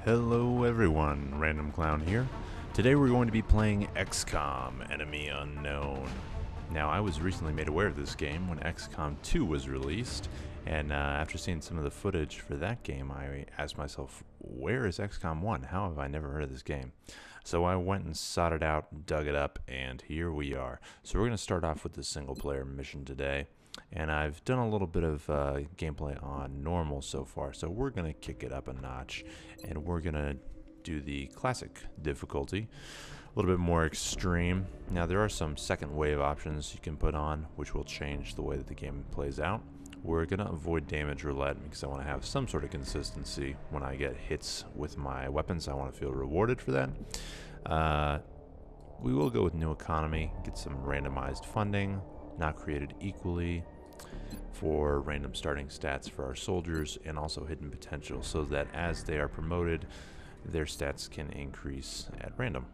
Hello everyone, Randomklown here. Today we're going to be playing XCOM, Enemy Unknown. Now I was recently made aware of this game when XCOM 2 was released, and after seeing some of the footage for that game I asked myself, where is XCOM 1? How have I never heard of this game? So I went and sought it out, dug it up, and here we are. So we're going to start off with the single player mission today. And I've done a little bit of gameplay on normal so far, so we're going to kick it up a notch, and we're going to do the classic difficulty, a little bit more extreme. Now there are some second wave options you can put on, which will change the way that the game plays out. We're going to avoid damage roulette because I want to have some sort of consistency when I get hits with my weapons. I want to feel rewarded for that. We will go with new economy, get some randomized funding, not created equally, for random starting stats for our soldiers, and also hidden potential so that as they are promoted their stats can increase at random.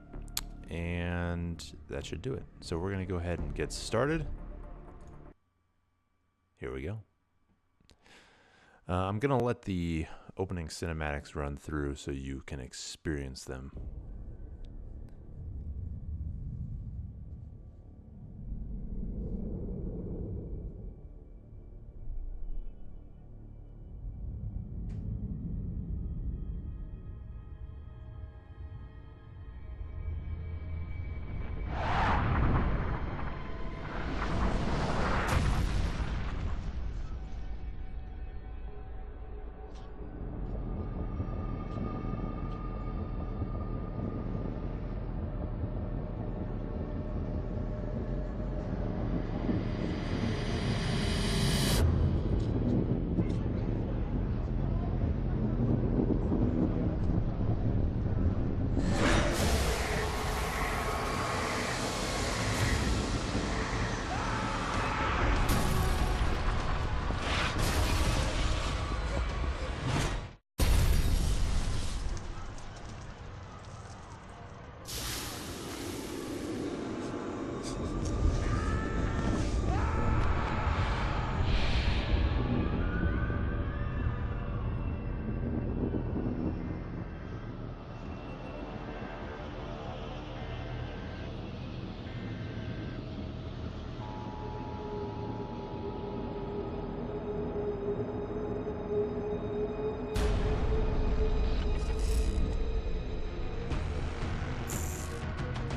And that should do it. So we're going to go ahead and get started. Here we go. I'm going to let the opening cinematics run through so you can experience them.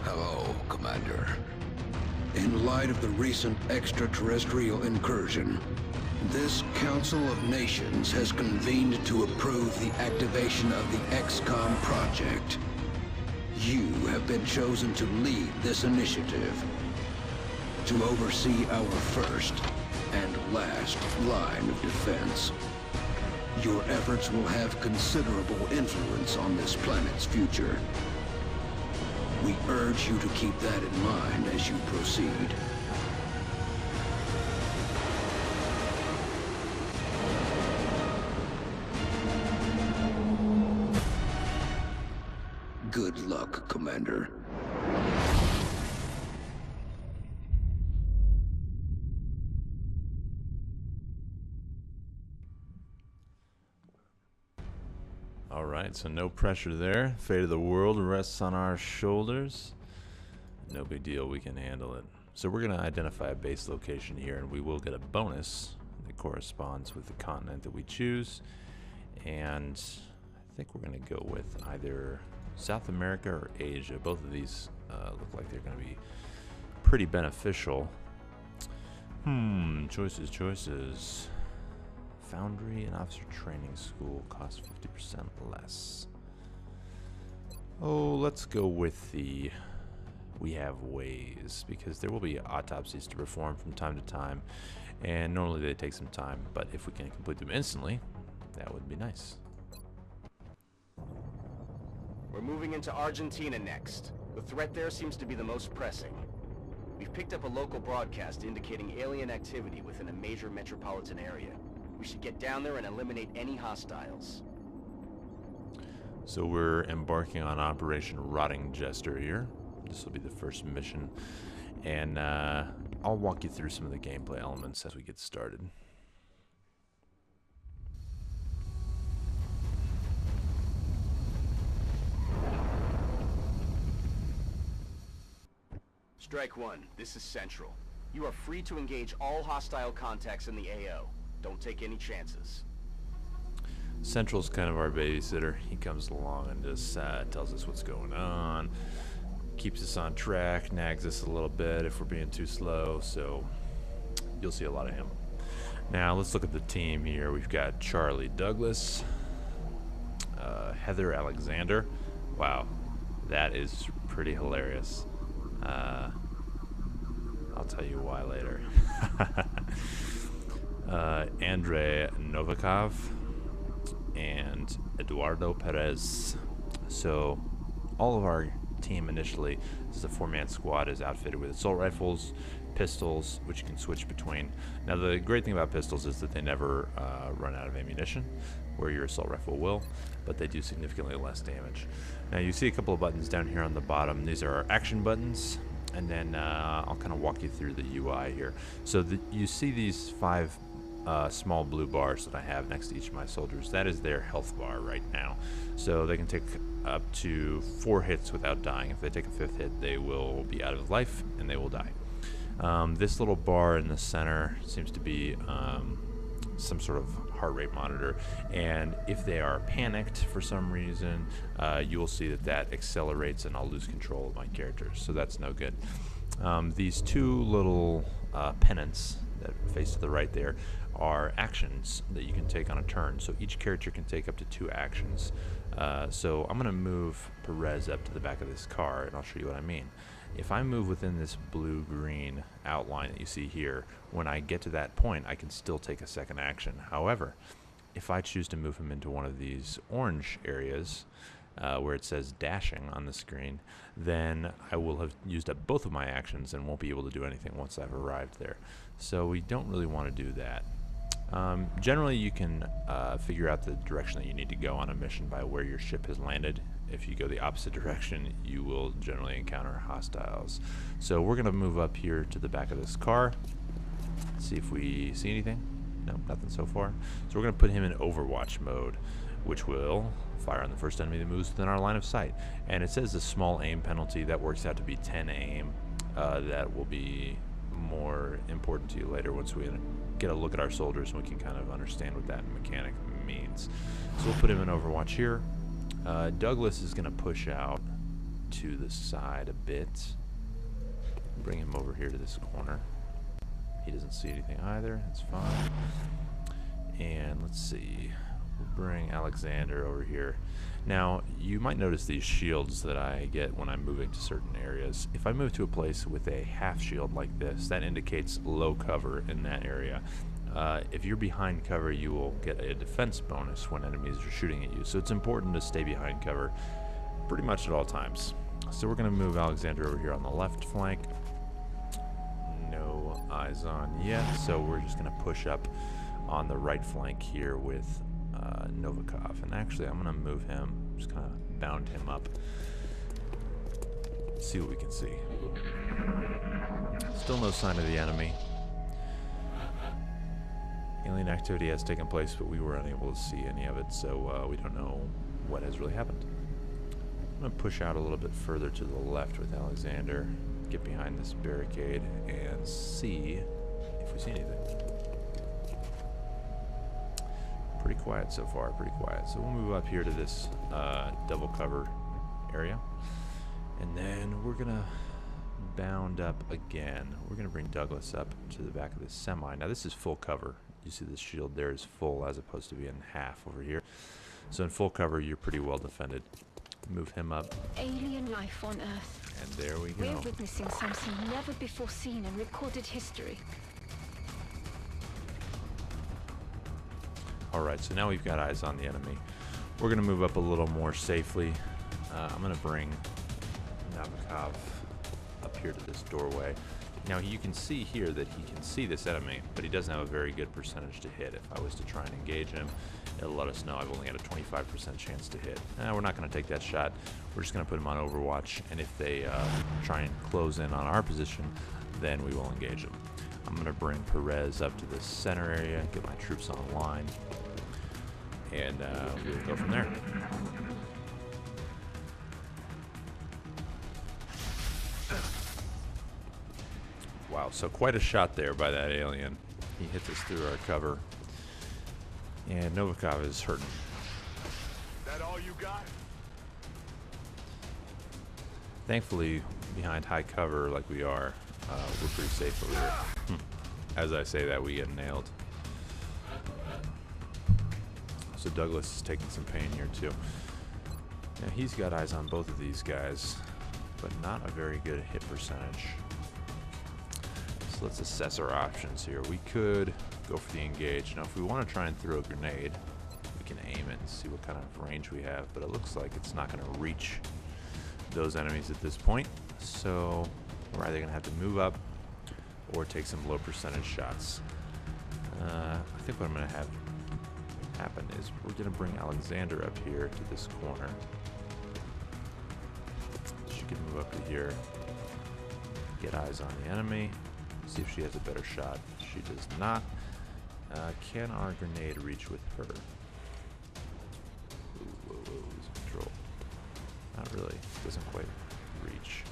Hello, Commander. In light of the recent extraterrestrial incursion, this Council of Nations has convened to approve the activation of the XCOM project. You have been chosen to lead this initiative, to oversee our first and last line of defense. Your efforts will have considerable influence on this planet's future. We urge you to keep that in mind as you proceed. Good luck, Commander. Alright, so no pressure there. Fate of the world rests on our shoulders. No big deal, we can handle it. So we're going to identify a base location here, and we will get a bonus that corresponds with the continent that we choose. And I think we're going to go with either South America or Asia. Both of these look like they're going to be pretty beneficial. Choices. Foundry and Officer Training School cost 50% less. Oh, let's go with the we have ways, because there will be autopsies to perform from time to time, and normally they take some time, but if we can complete them instantly, that would be nice. We're moving into Argentina next. The threat there seems to be the most pressing. We've picked up a local broadcast indicating alien activity within a major metropolitan area. We should get down there and eliminate any hostiles. So we're embarking on Operation Rotting Jester here. This will be the first mission, and I'll walk you through some of the gameplay elements as we get started. Strike one, this is Central. You are free to engage all hostile contacts in the AO. Don't take any chances. Central's kind of our babysitter. He comes along and just tells us what's going on, keeps us on track, nags us a little bit if we're being too slow, so you'll see a lot of him. Now let's look at the team here. We've got Charlie Douglas, Heather Alexander. Wow, that is pretty hilarious. I'll tell you why later. Andrei Novikov and Eduardo Perez. So all of our team initially, this is a 4-man squad, is outfitted with assault rifles, pistols, which you can switch between. Now the great thing about pistols is that they never run out of ammunition, where your assault rifle will, but they do significantly less damage. Now you see a couple of buttons down here on the bottom. These are our action buttons, and then I'll kind of walk you through the UI here. So you see these 5 small blue bars that I have next to each of my soldiers. That is their health bar right now. So they can take up to 4 hits without dying. If they take a 5th hit, they will be out of life and they will die. This little bar in the center seems to be some sort of heart rate monitor, and if they are panicked for some reason, you will see that accelerates and I'll lose control of my characters, so that's no good. These 2 little pennants that face to the right there are actions that you can take on a turn, so each character can take up to 2 actions. So I'm going to move Perez up to the back of this car, and I'll show you what I mean. If I move within this blue-green outline that you see here, when I get to that point, I can still take a second action. However, if I choose to move him into one of these orange areas, where it says dashing on the screen, then I will have used up both of my actions and won't be able to do anything once I've arrived there. So we don't really want to do that. Generally, you can figure out the direction that you need to go on a mission by where your ship has landed. If you go the opposite direction, you will generally encounter hostiles. So we're going to move up here to the back of this car, see if we see anything. No, nothing so far. So we're going to put him in Overwatch mode, which will fire on the first enemy that moves within our line of sight. And it says a small aim penalty. That works out to be 10 aim. That will be more important to you later once we get a look at our soldiers and we can kind of understand what that mechanic means. So we'll put him in Overwatch here. Douglas is going to push out to the side a bit. Bring him over here to this corner. He doesn't see anything either. That's fine. And let's see. We'll bring Alexander over here. Now, you might notice these shields that I get when I'm moving to certain areas. If I move to a place with a half shield like this, that indicates low cover in that area. If you're behind cover, you will get a defense bonus when enemies are shooting at you. So it's important to stay behind cover pretty much at all times. So we're going to move Alexander over here on the left flank. No eyes on yet, so we're just going to push up on the right flank here with Novikov. And actually, I'm going to move him, just kind of bound him up. See what we can see. Still no sign of the enemy. Alien activity has taken place, but we were unable to see any of it, so we don't know what has really happened. I'm going to push out a little bit further to the left with Alexander, get behind this barricade, and see if we see anything. Pretty quiet so far, pretty quiet. So we'll move up here to this double cover area, and then we're going to bound up again. We're going to bring Douglas up to the back of this semi. Now this is full cover. You see this shield there is full as opposed to being half over here. So in full cover, you're pretty well defended. Move him up. Alien life on Earth. And there we go. We're witnessing something never before seen in recorded history. Alright, so now we've got eyes on the enemy. We're going to move up a little more safely. I'm going to bring Novikov up here to this doorway. Now you can see here that he can see this enemy, but he doesn't have a very good percentage to hit. If I was to try and engage him, it'll let us know I've only got a 25% chance to hit. We're not going to take that shot. We're just going to put him on Overwatch, and if they try and close in on our position, then we will engage them. I'm going to bring Perez up to the center area, get my troops online, and we'll go from there. so quite a shot there by that alien. He hits us through our cover. And Novikov is hurting. That all you got? Thankfully, behind high cover like we are, we're pretty safe over here. As I say that, we get nailed. So Douglas is taking some pain here too. Now he's got eyes on both of these guys, but not a very good hit percentage. So let's assess our options here. We could go for the engage. Now if we want to try and throw a grenade, we can aim it and see what kind of range we have, but it looks like it's not going to reach those enemies at this point. So we're either going to have to move up or take some low percentage shots. I think what I'm going to have happen is we're going to bring Alexander up here to this corner. She can move up to here, get eyes on the enemy, see if she has a better shot. She does not. Can our grenade reach with her? Ooh, lose control. Not really. Doesn't quite reach.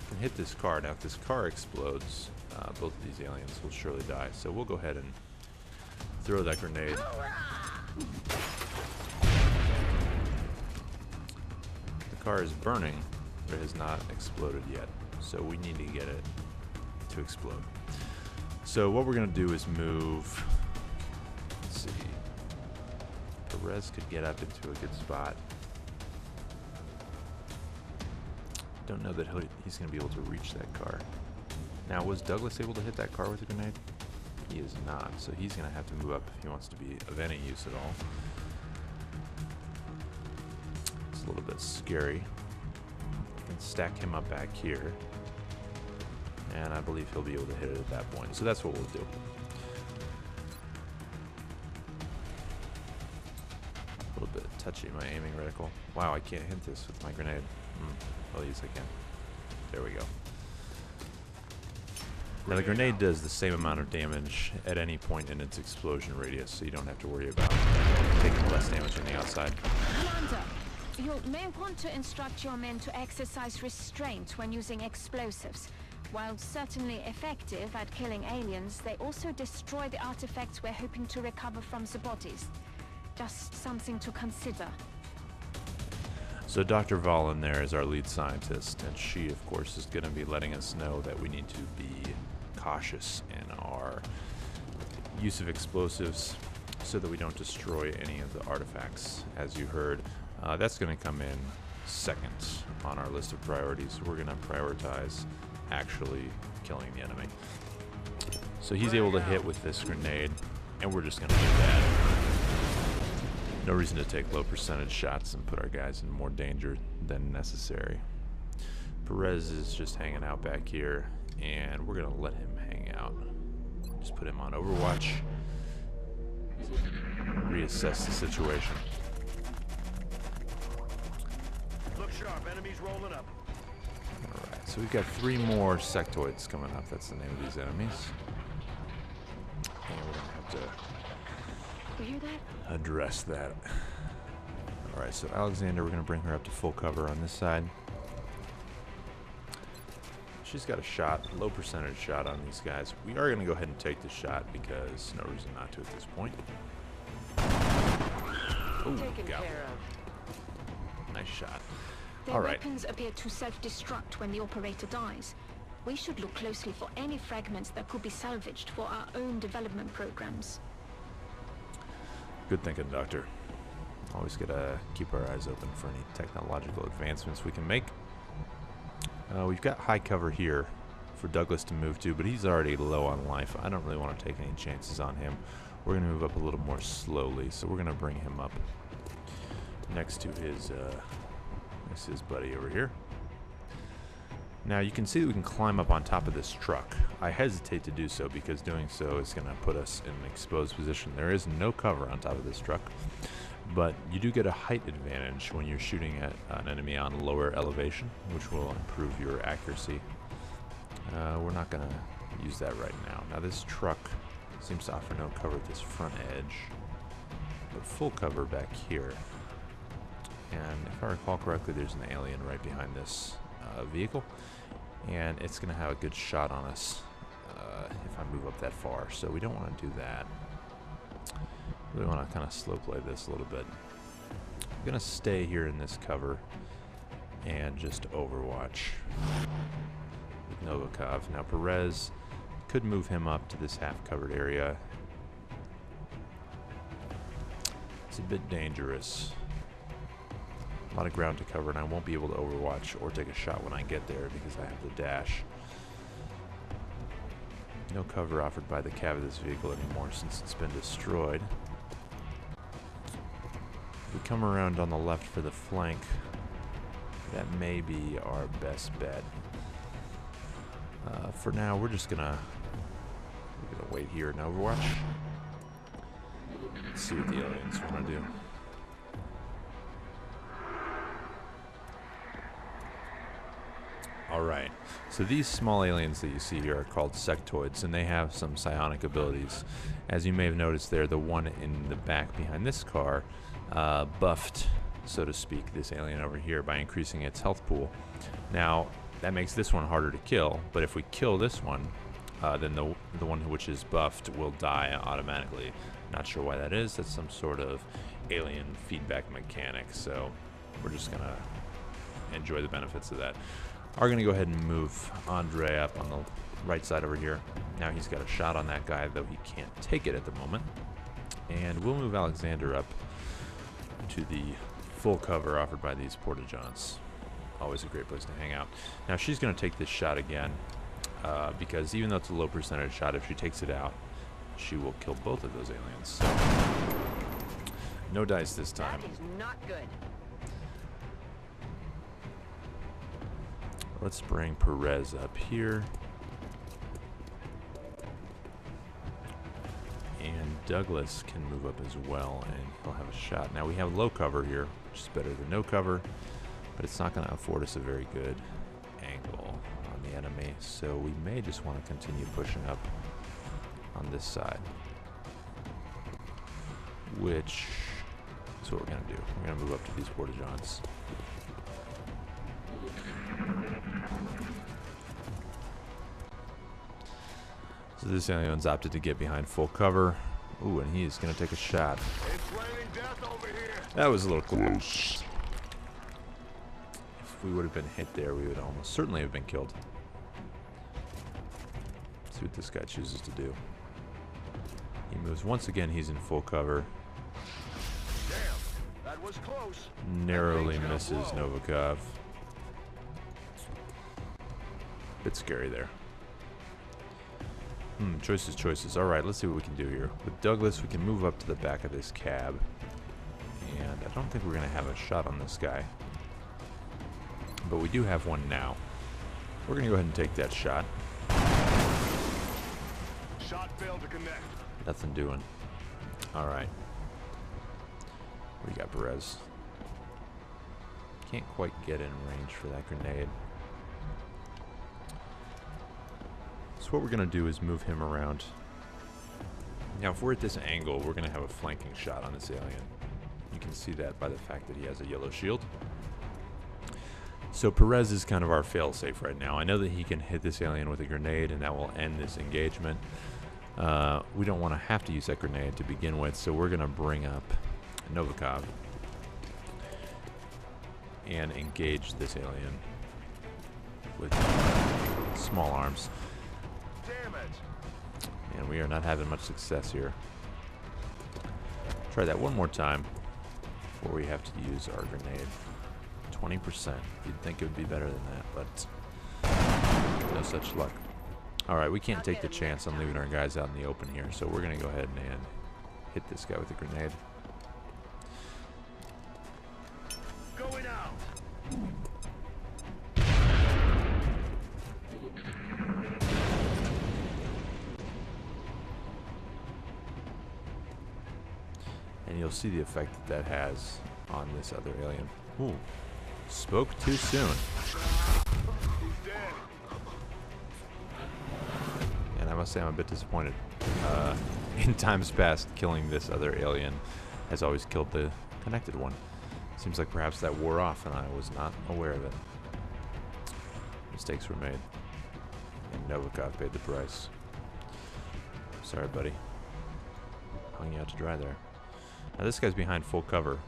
Can hit this car. Now if this car explodes, both of these aliens will surely die. So we'll go ahead and throw that grenade. The car is burning, but it has not exploded yet. So we need to get it to explode. So what we're going to do is move. Let's see. Perez could get up into a good spot. Don't know that he's going to be able to reach that car. Now, was Douglas able to hit that car with a grenade? He is not, so he's going to have to move up if he wants to be of any use at all. It's a little bit scary. I can stack him up back here, and I believe he'll be able to hit it at that point. So that's what we'll do. A little bit touchy, my aiming reticle. Wow, I can't hit this with my grenade. Well, yes, I can. There we go. Now the grenade does the same amount of damage at any point in its explosion radius, so you don't have to worry about taking less damage on the outside. Commander, you may want to instruct your men to exercise restraint when using explosives. While certainly effective at killing aliens, they also destroy the artifacts we're hoping to recover from the bodies. Just something to consider. So Dr. Valen there is our lead scientist, and she, of course, is going to be letting us know that we need to be cautious in our use of explosives so that we don't destroy any of the artifacts. As you heard, that's going to come in second on our list of priorities. We're going to prioritize actually killing the enemy. So he's able to hit with this grenade, and we're just going to do that. No reason to take low percentage shots and put our guys in more danger than necessary. Perez is just hanging out back here, and we're going to let him hang out. Just put him on Overwatch. Reassess the situation. Look sharp, enemies rolling up. Alright, so we've got 3 more sectoids coming up. That's the name of these enemies. And we're going to have to You hear that? address that. Alright, so Alexander, we're going to bring her up to full cover on this side. She's got a shot, low percentage shot on these guys. We are going to go ahead and take the shot because no reason not to at this point. Ooh, got one. Nice shot. Their Alright. weapons appear to self-destruct when the operator dies. We should look closely for any fragments that could be salvaged for our own development programs. Good thinking, Doctor. Always gotta keep our eyes open for any technological advancements we can make. We've got high cover here for Douglas to move to, but he's already low on life. I don't really want to take any chances on him. We're going to move up a little more slowly, so we're going to bring him up next to his buddy over here. Now you can see that we can climb up on top of this truck. I hesitate to do so because doing so is going to put us in an exposed position. There is no cover on top of this truck, but you do get a height advantage when you're shooting at an enemy on lower elevation, which will improve your accuracy. We're not going to use that right now. Now this truck seems to offer no cover at this front edge, but full cover back here. And if I recall correctly, there's an alien right behind this vehicle, and it's going to have a good shot on us if I move up that far. So we don't want to do that. Really want to kind of slow play this a little bit. I'm going to stay here in this cover and just overwatch with Novikov. Now Perez could move him up to this half-covered area. It's a bit dangerous. A lot of ground to cover, and I won't be able to overwatch or take a shot when I get there because I have the dash. No cover offered by the cab of this vehicle anymore since it's been destroyed. If we come around on the left for the flank, that may be our best bet. For now, we're gonna wait here and overwatch. Let's see what the aliens want to do. Alright, so these small aliens that you see here are called sectoids, and they have some psionic abilities. As you may have noticed there, the one in the back behind this car buffed, so to speak, this alien over here by increasing its health pool. Now, that makes this one harder to kill, but if we kill this one, then the one which is buffed will die automatically. Not sure why that is. That's some sort of alien feedback mechanic, so we're just going to enjoy the benefits of that. Are going to go ahead and move Andre up on the right side over here. Now he's got a shot on that guy, though he can't take it at the moment. And we'll move Alexander up to the full cover offered by these porta-johns. Always a great place to hang out. Now she's going to take this shot again, because even though it's a low percentage shot, if she takes it out, she will kill both of those aliens. So, no dice this time. That is not good. Let's bring Perez up here. And Douglas can move up as well, and he'll have a shot. Now we have low cover here, which is better than no cover, but it's not going to afford us a very good angle on the enemy, so we may just want to continue pushing up on this side, which is what we're going to do. We're going to move up to these porta-johns. So this alien's opted to get behind full cover. Ooh, and he's going to take a shot. It's raining death over here. That was a little close. If we would have been hit there, we would almost certainly have been killed. Let's see what this guy chooses to do. He moves once again. He's in full cover. Damn, that was close. Narrowly misses Novikov. Bit scary there. Choices. Alright, let's see what we can do here. With Douglas, we can move up to the back of this cab. And I don't think we're going to have a shot on this guy. But we do have one now. We're going to go ahead and take that shot. Shot failed to connect. Nothing doing. Alright. We got Perez. Can't quite get in range for that grenade. So what we're going to do is move him around. Now if we're at this angle, we're going to have a flanking shot on this alien. You can see that by the fact that he has a yellow shield. So Perez is kind of our fail-safe right now. I know that he can hit this alien with a grenade and that will end this engagement. We don't want to have to use that grenade to begin with, so we're going to bring up Novikov and engage this alien with small arms. Damn it. And we are not having much success here. Try that one more time before we have to use our grenade. 20%. You'd think it would be better than that, but no such luck. Alright, we can't take the chance on leaving our guys out in the open here, so we're going to go ahead and hit this guy with a grenade. Going out. And you'll see the effect that has on this other alien. Ooh, spoke too soon. He's dead. And I must say I'm a bit disappointed. In times past, killing this other alien has always killed the connected one. Seems like perhaps that wore off and I was not aware of it. Mistakes were made. And Novikov paid the price. Sorry, buddy. Hung you out to dry there. Now this guy's behind full cover.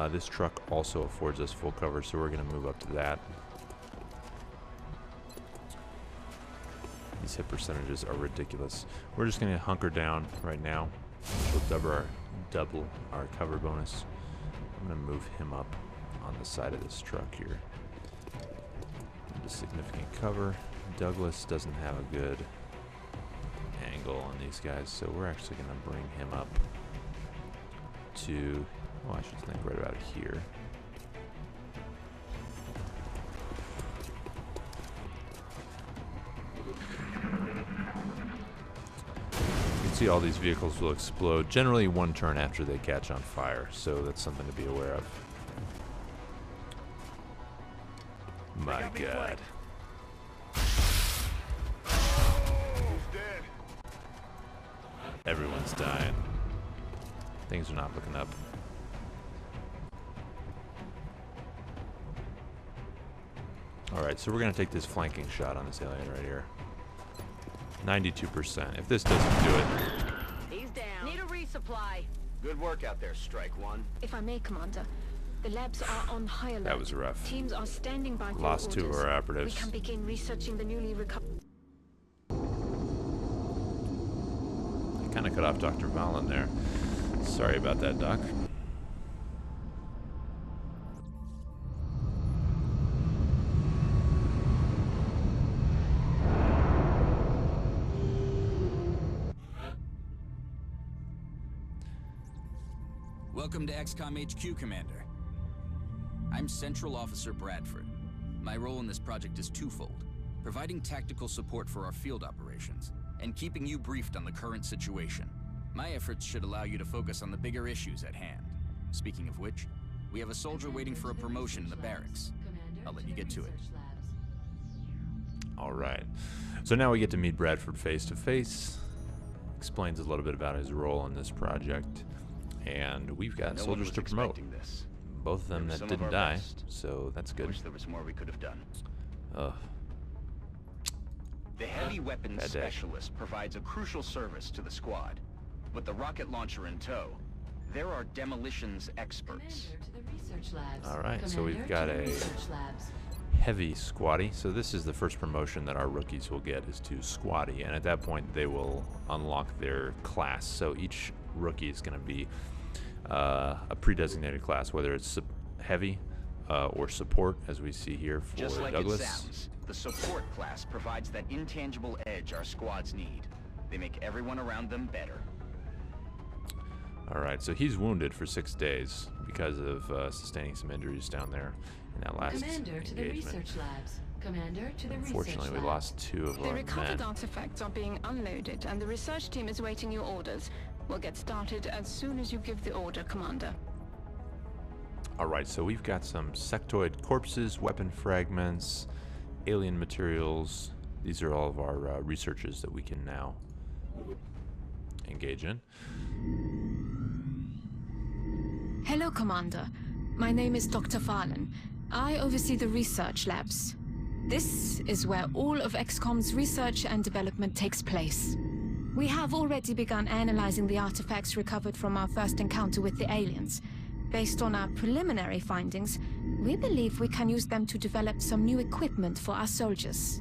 This truck also affords us full cover, so we're going to move up to that. These hit percentages are ridiculous. We're just going to hunker down right now. We'll double our cover bonus. I'm going to move him up on the side of this truck here. Into significant cover. Douglas doesn't have a good angle on these guys, so we're actually going to bring him up to, well, I should think right about here. You can see all these vehicles will explode generally one turn after they catch on fire, so that's something to be aware of. My God. Everyone's dying. Things are not looking up. Alright, so we're going to take this flanking shot on this alien right here. 92%. If this doesn't do it... He's down. Need a resupply. Good work out there, Strike One. If I may, Commander, the labs are on high alert. That was rough. Teams are standing by for Lost orders. 2 of our operatives. We can begin researching the newly recovered. I kind of cut off Dr. Valen there. Sorry about that, Doc. Welcome to XCOM HQ, Commander. I'm Central Officer Bradford. My role in this project is twofold: providing tactical support for our field operations, and keeping you briefed on the current situation. My efforts should allow you to focus on the bigger issues at hand. Speaking of which, we have a soldier waiting for a promotion in the barracks. I'll let you get to it. Alright. So now we get to meet Bradford face to face. Explains a little bit about his role in this project. And we've got No one soldiers was to promote. expecting this. Both of them They were that some of didn't our die, best. so that's good. Wish there was more we could have done. Ugh. The heavy weapons Bad day. specialist provides a crucial service to the squad. With the rocket launcher in tow, there are demolitions experts. Alright, so we've got a heavy squatty. So this is the first promotion that our rookies will get, is to squatty, and at that point they will unlock their class. So each rookie is going to be a pre-designated class, whether it's heavy or support, as we see here for Just like Douglas. it sounds, the support class provides that intangible edge our squads need. They make everyone around them better. Alright, so he's wounded for 6 days because of sustaining some injuries down there in that last Commander to the engagement. research labs. Commander to the Unfortunately, research we labs. lost 2 of The our recovered men. artifacts are being unloaded, and the research team is waiting your orders. We'll get started as soon as you give the order, Commander. Alright, so we've got some sectoid corpses, weapon fragments, alien materials. These are all of our researches that we can now engage in. Hello, Commander. My name is Dr. Valen. I oversee the research labs. This is where all of XCOM's research and development takes place. We have already begun analyzing the artifacts recovered from our first encounter with the aliens. Based on our preliminary findings, we believe we can use them to develop some new equipment for our soldiers.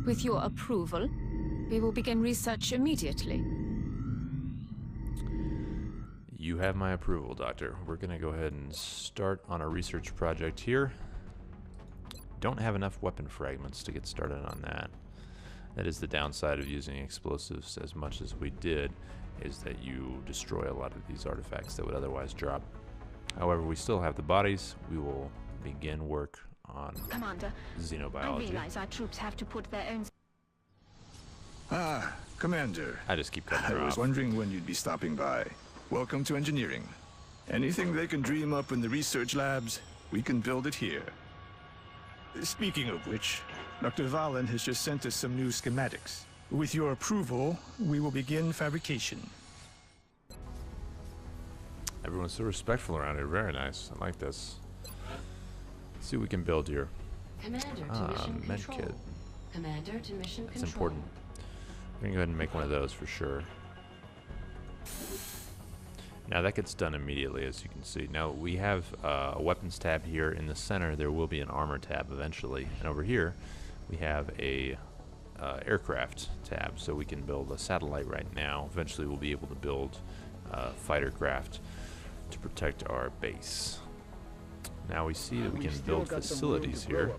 With your approval, we will begin research immediately. You have my approval, Doctor. We're going to go ahead and start on a research project here. Don't have enough weapon fragments to get started on that. That is the downside of using explosives as much as we did, is that you destroy a lot of these artifacts that would otherwise drop. However, we still have the bodies. We will begin work on Commander, I xenobiology. realize our troops have to put their own... Ah, Commander. I just keep cutting I her was off. wondering when you'd be stopping by. Welcome to engineering. Anything they can dream up in the research labs, we can build it here. Speaking of which, Dr. Valen has just sent us some new schematics. With your approval, we will begin fabrication. Everyone's so respectful around here. Very nice. I like this. Let's see what we can build here. Commander to mission med control. kit. Commander to mission That's control. important. We're going to go ahead and make one of those for sure. Now that gets done immediately, as you can see. Now we have a weapons tab here in the center. There will be an armor tab eventually. And over here we have a aircraft tab, so we can build a satellite right now. Eventually we'll be able to build fighter craft to protect our base. Now we see that we can build facilities here.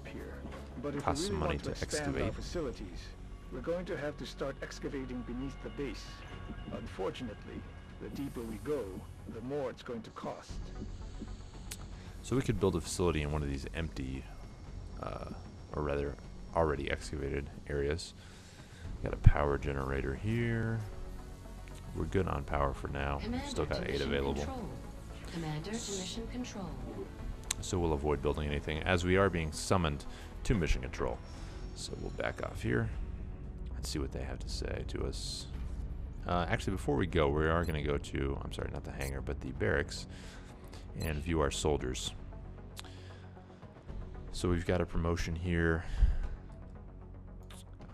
Costs some money to excavate. We're going to have to start excavating beneath the base. Unfortunately, the deeper we go, the more it's going to cost. So we could build a facility in one of these empty, or rather, already excavated areas. Got a power generator here. We're good on power for now. Still got 8 available. Commander to mission control. So we'll avoid building anything as we are being summoned to mission control. So we'll back off here and see what they have to say to us. Actually, before we go, we are going to go to, I'm sorry, not the hangar, but the barracks and view our soldiers. So we've got a promotion here.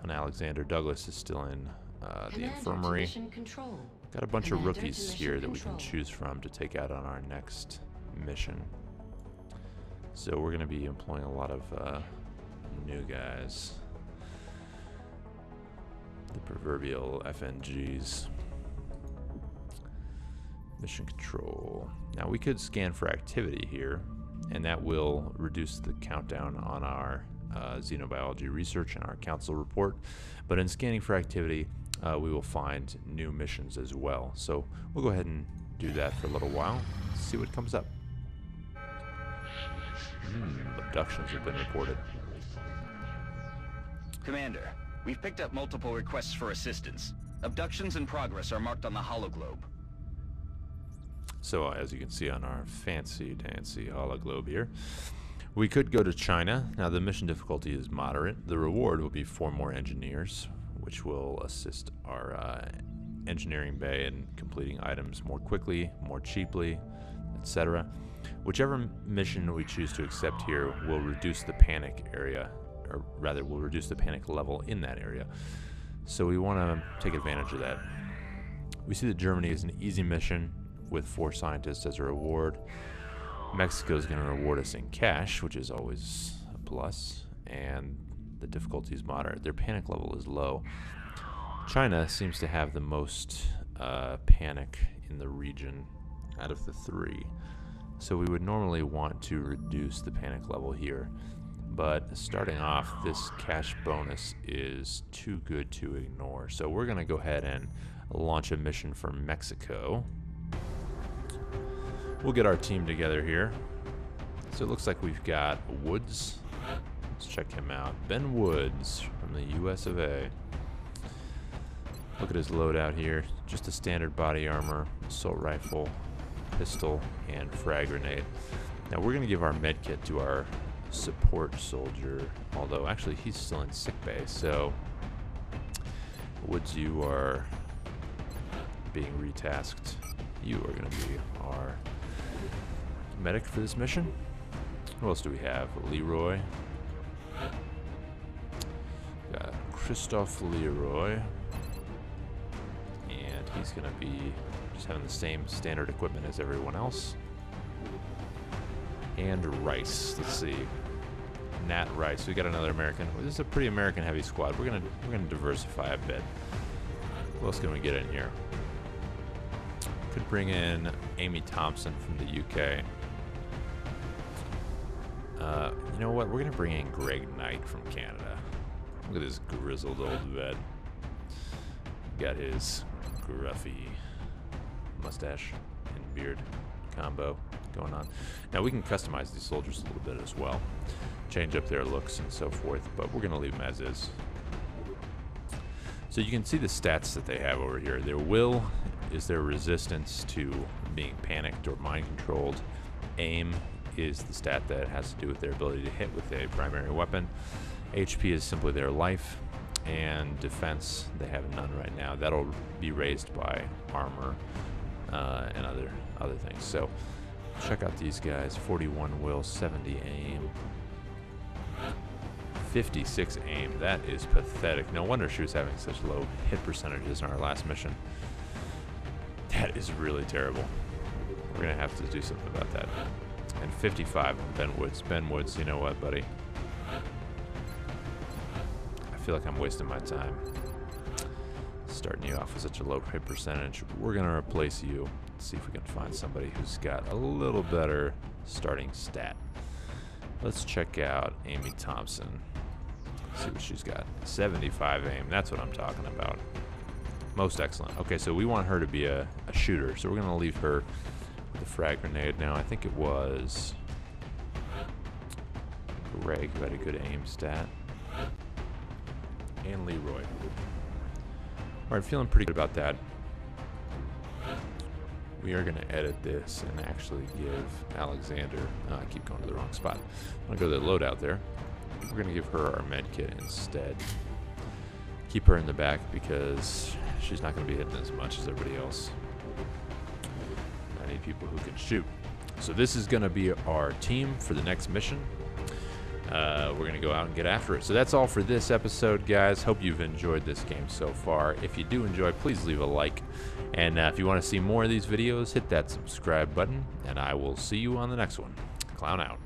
And Alexander Douglas is still in the infirmary. Got a bunch of rookies here that we can choose from to take out on our next mission. So we're going to be employing a lot of new guys. The proverbial FNGs. Mission control. Now we could scan for activity here, and that will reduce the countdown on our xenobiology research and our council report. But in scanning for activity, we will find new missions as well. So we'll go ahead and do that for a little while, see what comes up. Abductions have been reported. Commander, we've picked up multiple requests for assistance. Abductions in progress are marked on the hologlobe. So as you can see on our fancy-dancy hologlobe here, we could go to China. Now the mission difficulty is moderate. The reward will be 4 more engineers, which will assist our engineering bay in completing items more quickly, more cheaply, etc. Whichever mission we choose to accept here will reduce the panic area, or rather will reduce the panic level in that area. So we want to take advantage of that. We see that Germany is an easy mission with 4 scientists as a reward. Mexico is going to reward us in cash, which is always a plus, and the difficulty is moderate. Their panic level is low. China seems to have the most panic in the region out of the 3. So we would normally want to reduce the panic level here. But starting off, this cash bonus is too good to ignore. So we're going to go ahead and launch a mission for Mexico. We'll get our team together here. So it looks like we've got Woods. Let's check him out. Ben Woods from the US of A. Look at his loadout here. Just a standard body armor, assault rifle, pistol, and frag grenade. Now we're going to give our med kit to our support soldier, although actually he's still in sickbay. So Woods, you are being retasked. You are going to be our medic for this mission. Who else do we have? Leroy. Got Christophe Leroy. And he's going to be just having the same standard equipment as everyone else. And Rice. Let's see. Nat Rice. We got another American. This is a pretty American heavy squad. We're gonna diversify a bit. What else can we get in here? Could bring in Amy Thompson from the UK. You know what? We're gonna bring in Greg Knight from Canada. Look at this grizzled old vet. Got his gruffy mustache and beard combo going on. Now we can customize these soldiers a little bit as well, change up their looks and so forth, but we're going to leave them as is. So you can see the stats that they have over here. Their will is their resistance to being panicked or mind controlled. Aim is the stat that has to do with their ability to hit with a primary weapon. HP is simply their life, and defense, they have none right now. That'll be raised by armor and other things. So check out these guys. 41 will, 70 aim, 56 aim. That is pathetic. No wonder she was having such low hit percentages in our last mission. That is really terrible. We're going to have to do something about that. And 55 on Ben Woods. Ben Woods, you know what, buddy? I feel like I'm wasting my time starting you off with such a low hit percentage. We're going to replace you. Let's see if we can find somebody who's got a little better starting stat. Let's check out Amy Thompson. See what she's got. 75 aim. That's what I'm talking about. Most excellent. Okay, so we want her to be a shooter, so we're going to leave her with a frag grenade. Now, I think it was Greg who had a good aim stat. And Leroy. Alright, feeling pretty good about that. We are going to edit this and actually give Alexander... Oh, I keep going to the wrong spot. I'm going to go to the loadout there. We're going to give her our med kit instead. Keep her in the back because she's not going to be hitting as much as everybody else. I need people who can shoot. So this is going to be our team for the next mission. We're going to go out and get after it. So that's all for this episode, guys. Hope you've enjoyed this game so far. If you do enjoy, please leave a like. And if you want to see more of these videos, hit that subscribe button. And I will see you on the next one. Clown out.